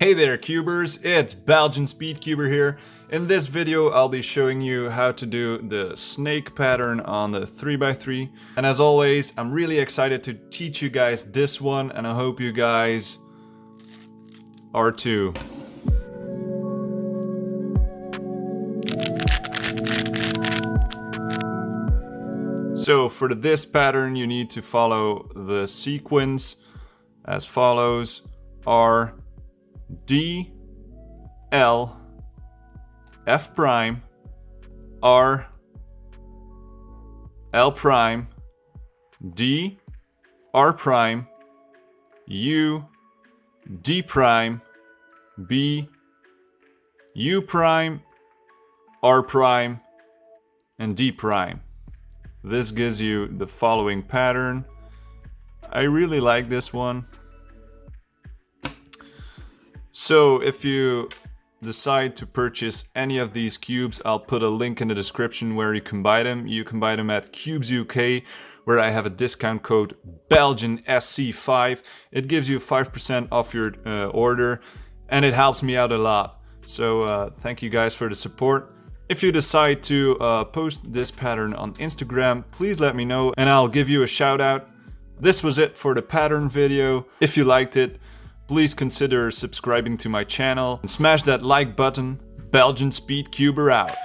Hey there cubers, it's Belgian Speed Cuber here. In this video I'll be showing you how to do the snake pattern on the 3x3. And as always, I'm really excited to teach you guys this one, and I hope you guys are too. So for this pattern you need to follow the sequence as follows: R, D, L, F prime, R, L prime, D, R prime, U, D prime, B, U prime, R prime, and D prime. This gives you the following pattern. I really like this one. So if you decide to purchase any of these cubes, I'll put a link in the description where you can buy them. You can buy them at Cubes UK, where I have a discount code BelgianSC5. It gives you 5% off your order, and it helps me out a lot. So thank you guys for the support. If you decide to post this pattern on Instagram, please let me know and I'll give you a shout out. This was it for the pattern video. If you liked it, please consider subscribing to my channel and smash that like button. Belgian Speed Cuber out.